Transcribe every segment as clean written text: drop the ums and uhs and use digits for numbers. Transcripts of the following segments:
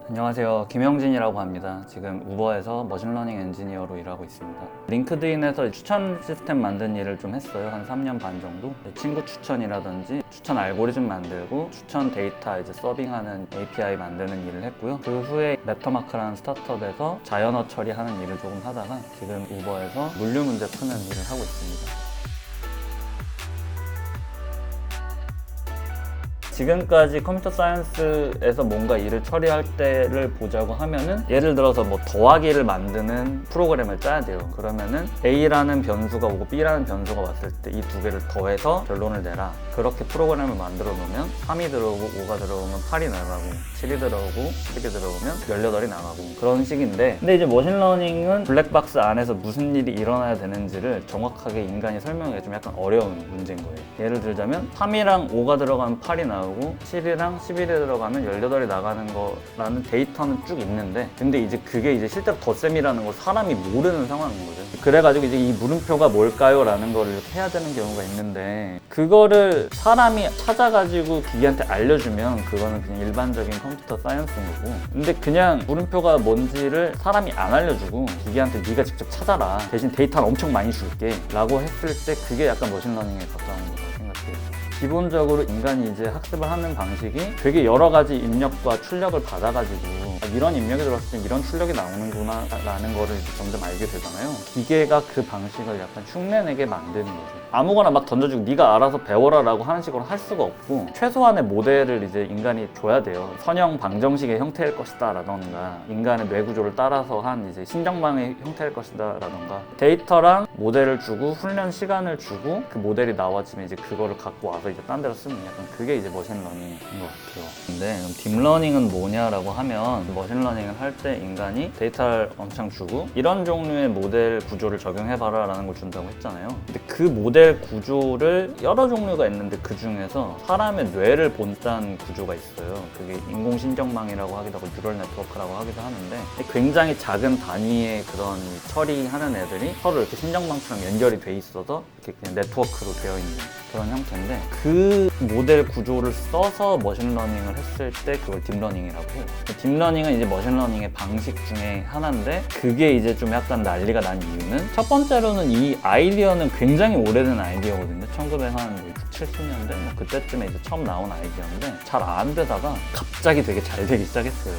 안녕하세요. 김영진이라고 합니다. 지금 우버에서 머신러닝 엔지니어로 일하고 있습니다. 링크드인에서 추천 시스템 만든 일을 좀 했어요. 한 3년 반 정도. 친구 추천이라든지 추천 알고리즘 만들고 추천 데이터 이제 서빙하는 API 만드는 일을 했고요. 그 후에 메터마크라는 스타트업에서 자연어 처리하는 일을 조금 하다가 지금 우버에서 물류 문제 푸는 일을 하고 있습니다. 지금까지 컴퓨터 사이언스에서 뭔가 일을 처리할 때를 보자고 하면은 예를 들어서 뭐 더하기를 만드는 프로그램을 짜야 돼요. 그러면은 A라는 변수가 오고 B라는 변수가 왔을 때 이 두 개를 더해서 결론을 내라. 그렇게 프로그램을 만들어 놓으면 3이 들어오고 5가 들어오면 8이 나가고 7이 들어오고 11이 들어오면 18이 나가고 그런 식인데, 근데 이제 머신러닝은 블랙박스 안에서 무슨 일이 일어나야 되는지를 정확하게 인간이 설명하기가 좀 약간 어려운 문제인 거예요. 예를 들자면 3이랑 5가 들어가면 8이 나오고 7이랑 11이 들어가면 18이 나가는 거라는 데이터는 쭉 있는데, 근데 이제 그게 이제 실제로 덧셈이라는 걸 사람이 모르는 상황인 거죠. 그래가지고 이제 이 물음표가 뭘까요? 라는 거를 이렇게 해야 되는 경우가 있는데, 그거를 사람이 찾아가지고 기계한테 알려주면 그거는 그냥 일반적인 컴퓨터 사이언스인 거고, 근데 그냥 물음표가 뭔지를 사람이 안 알려주고 기계한테 네가 직접 찾아라, 대신 데이터는 엄청 많이 줄게 라고 했을 때 그게 약간 머신러닝에 가까운 거라고 생각해요. 기본적으로 인간이 이제 학습을 하는 방식이 되게 여러 가지 입력과 출력을 받아가지고 이런 입력이 들어왔을 때 이런 출력이 나오는구나 라는 거를 이제 점점 알게 되잖아요. 기계가 그 방식을 약간 흉내내게 만드는 거죠. 아무거나 막 던져주고 네가 알아서 배워라 라고 하는 식으로 할 수가 없고, 최소한의 모델을 이제 인간이 줘야 돼요. 선형 방정식의 형태일 것이다 라던가, 인간의 뇌구조를 따라서 한 이제 신경망의 형태일 것이다 라던가, 데이터랑 모델을 주고 훈련 시간을 주고 그 모델이 나와지면 이제 그거를 갖고 와서 이제 딴 데로 쓰는, 약간 그게 이제 머신러닝인 것 같아요. 근데 그럼 딥러닝은 뭐냐라고 하면, 머신러닝을 할 때 인간이 데이터를 엄청 주고 이런 종류의 모델 구조를 적용해봐라 라는 걸 준다고 했잖아요. 근데 그 모델 구조를 여러 종류가 있는데 그 중에서 사람의 뇌를 본딴 구조가 있어요. 그게 인공신경망이라고 하기도 하고 뉴럴 네트워크라고 하기도 하는데, 굉장히 작은 단위의 그런 처리하는 애들이 서로 이렇게 신경망처럼 연결이 돼 있어서 이렇게 그냥 네트워크로 되어 있는 그런 형태인데, 그 모델 구조를 써서 머신러닝을 했을 때 그걸 딥러닝이라고 해요. 딥러닝은 이제 머신러닝의 방식 중에 하나인데, 그게 이제 좀 약간 난리가 난 이유는, 첫 번째로는 이 아이디어는 굉장히 오래된 아이디어거든요. 1970년대 뭐 그때쯤에 이제 처음 나온 아이디어인데 잘 안 되다가 갑자기 되게 잘 되기 시작했어요.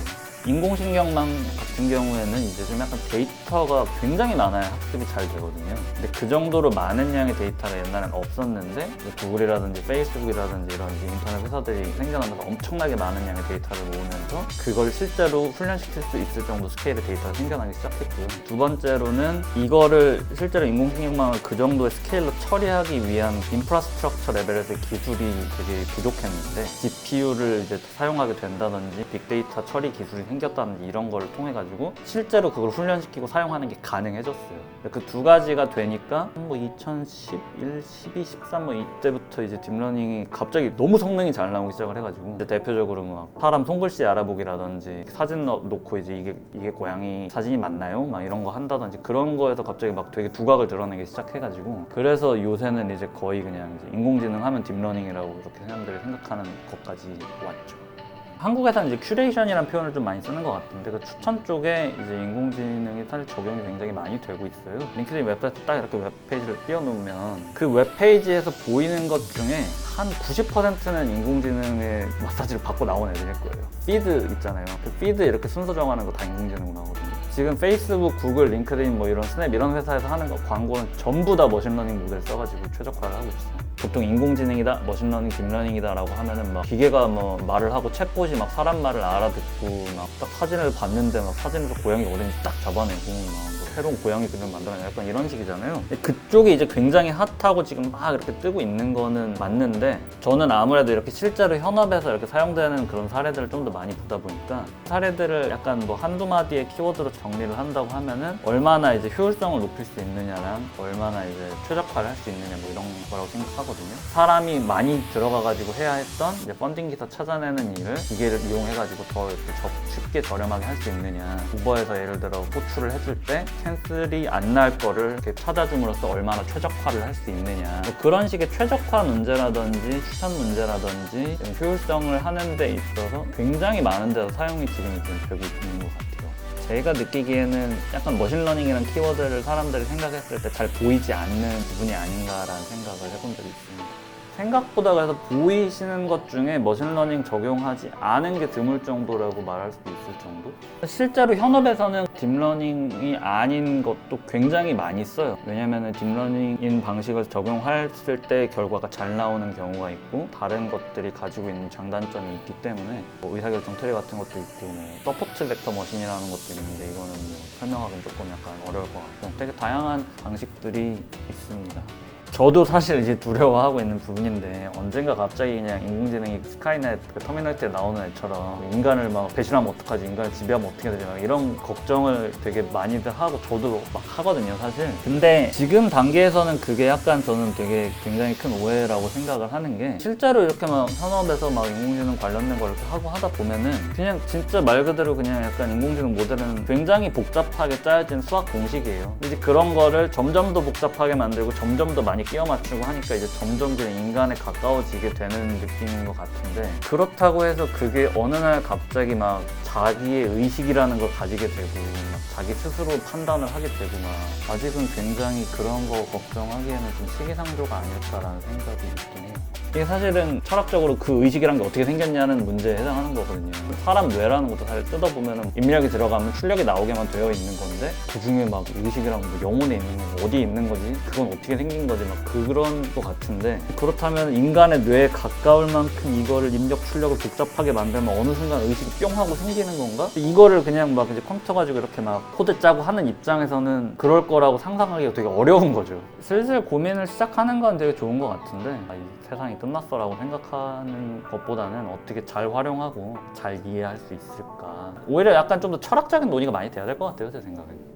인공신경망 같은 경우에는 이제 좀 약간 데이터가 굉장히 많아야 학습이 잘 되거든요. 근데 그 정도로 많은 양의 데이터가 옛날엔 없었는데, 구글이라든지 페이스북이라든지 이런 인터넷 회사들이 생겨나면서 엄청나게 많은 양의 데이터를 모으면서 그걸 실제로 훈련시킬 수 있을 정도 스케일의 데이터가 생겨나기 시작했고요. 두 번째로는 이거를 실제로 인공신경망을 그 정도의 스케일로 처리하기 위한 인프라스트럭처 레벨에서의 기술이 되게 부족했는데, GPU를 이제 사용하게 된다든지 빅데이터 처리 기술이 생겼다든지 이런 거를 통해 가지고 실제로 그걸 훈련시키고 사용하는 게 가능해졌어요. 그 두 가지가 되니까 뭐 2011, 12, 13 뭐 이때부터 이제 딥러닝이 갑자기 너무 성능이 잘 나오기 시작을 해가지고, 이제 대표적으로 막 사람 손글씨 알아보기라든지 사진 놓고 이제 이게 고양이 사진이 맞나요? 막 이런 거 한다든지, 그런 거에서 갑자기 막 되게 두각을 드러내기 시작해가지고, 그래서 요새는 이제 거의 그냥 이제 인공지능 하면 딥러닝이라고 이렇게 사람들이 생각하는 것까지 왔죠. 한국에서는 이제 큐레이션이라는 표현을 좀 많이 쓰는 것 같은데, 그 추천 쪽에 이제 인공지능이 사실 적용이 굉장히 많이 되고 있어요. 링크드인 웹사이트 딱 이렇게 웹페이지를 띄워놓으면 그 웹페이지에서 보이는 것 중에 한 90%는 인공지능의 마사지를 받고 나온 애들일 거예요. 피드 있잖아요. 그 피드 이렇게 순서 정하는 거 다 인공지능으로 하거든요. 지금 페이스북, 구글, 링크드인 뭐 이런 스냅 이런 회사에서 하는 거 광고는 전부 다 머신러닝 모델 써가지고 최적화를 하고 있어요. 보통 인공지능이다, 머신러닝, 딥러닝이다 라고 하면은 막 기계가 뭐 말을 하고 챗봇이 막 사람 말을 알아듣고 막 딱 사진을 봤는데 막 사진에서 고양이 어딘지 딱 잡아내고 막 새로운 고양이 그림 만들어내, 약간 이런 식이잖아요. 그쪽이 이제 굉장히 핫하고 지금 막 이렇게 뜨고 있는 거는 맞는데, 저는 아무래도 이렇게 실제로 현업에서 이렇게 사용되는 그런 사례들을 좀 더 많이 보다 보니까, 사례들을 약간 뭐 한두 마디의 키워드로 정리를 한다고 하면은 얼마나 이제 효율성을 높일 수 있느냐랑 얼마나 이제 최적화를 할 수 있느냐 뭐 이런 거라고 생각하거든요. 사람이 많이 들어가가지고 해야 했던 이제 펀딩 기사 찾아내는 일을 기계를 이용해가지고 더 이렇게 쉽게 저렴하게 할 수 있느냐. 우버에서 예를 들어 호출을 해줄 때 캔슬이 안 날 거를 이렇게 찾아줌으로써 얼마나 최적화를 할 수 있느냐, 뭐 그런 식의 최적화 문제라든지 추천 문제라든지 효율성을 하는 데 있어서 굉장히 많은 데서 사용이 지금 되고 있는 것 같아요. 제가 느끼기에는 약간 머신러닝이라는 키워드를 사람들이 생각했을 때 잘 보이지 않는 부분이 아닌가라는 생각을 해본 적이 있습니다. 생각보다 그래서 보이시는 것 중에 머신러닝 적용하지 않은 게 드물 정도라고 말할 수도 있을 정도? 실제로 현업에서는 딥러닝이 아닌 것도 굉장히 많이 써요. 왜냐면 딥러닝인 방식을 적용했을 때 결과가 잘 나오는 경우가 있고 다른 것들이 가지고 있는 장단점이 있기 때문에 뭐 의사결정 트리 같은 것도 있고 뭐 서포트 벡터 머신이라는 것도 있는데 이거는 뭐 설명하기는 조금 약간 어려울 것 같고 되게 다양한 방식들이 있습니다. 저도 사실 이제 두려워하고 있는 부분인데 언젠가 갑자기 그냥 인공지능이 스카이넷 그 터미널 나오는 애처럼 인간을 막 배신하면 어떡하지, 인간을 지배하면 어떻게 되지, 막 이런 걱정을 되게 많이들 하고 저도 막 하거든요 사실. 근데 지금 단계에서는 그게 약간 저는 되게 굉장히 큰 오해라고 생각을 하는 게, 실제로 이렇게 막 현업에서 막 인공지능 관련된 걸 이렇게 하고 하다 보면은 그냥 진짜 말 그대로 그냥 약간 인공지능 모델은 굉장히 복잡하게 짜여진 수학 공식이에요. 이제 그런 거를 점점 더 복잡하게 만들고 점점 더 많이 끼워 맞추고 하니까 이제 점점 그냥 인간에 가까워지게 되는 느낌인 것 같은데, 그렇다고 해서 그게 어느 날 갑자기 막 자기의 의식이라는 걸 가지게 되고 막 자기 스스로 판단을 하게 되고 막 아직은 굉장히 그런 거 걱정하기에는 좀 시기상조가 아닐까라는 생각이 있긴 해요. 이게 사실은 철학적으로 그 의식이란 게 어떻게 생겼냐는 문제에 해당하는 거거든요. 사람 뇌라는 것도 사실 뜯어보면 인력이 들어가면 출력이 나오게만 되어 있는 건데 그 중에 막 의식이랑 뭐 영혼에 있는 거 어디에 있는 거지? 그건 어떻게 생긴 거지? 막 그런 거 같은데, 그렇다면 인간의 뇌에 가까울 만큼 이거를 입력 출력을 복잡하게 만들면 어느 순간 의식이 뿅 하고 생기는 건가? 이거를 그냥 막 이제 컴퓨터 가지고 이렇게 막 코드 짜고 하는 입장에서는 그럴 거라고 상상하기가 되게 어려운 거죠. 슬슬 고민을 시작하는 건 되게 좋은 것 같은데, 이 세상이 끝났어라고 생각하는 것보다는 어떻게 잘 활용하고 잘 이해할 수 있을까, 오히려 약간 좀 더 철학적인 논의가 많이 돼야 될 것 같아요 제 생각에는.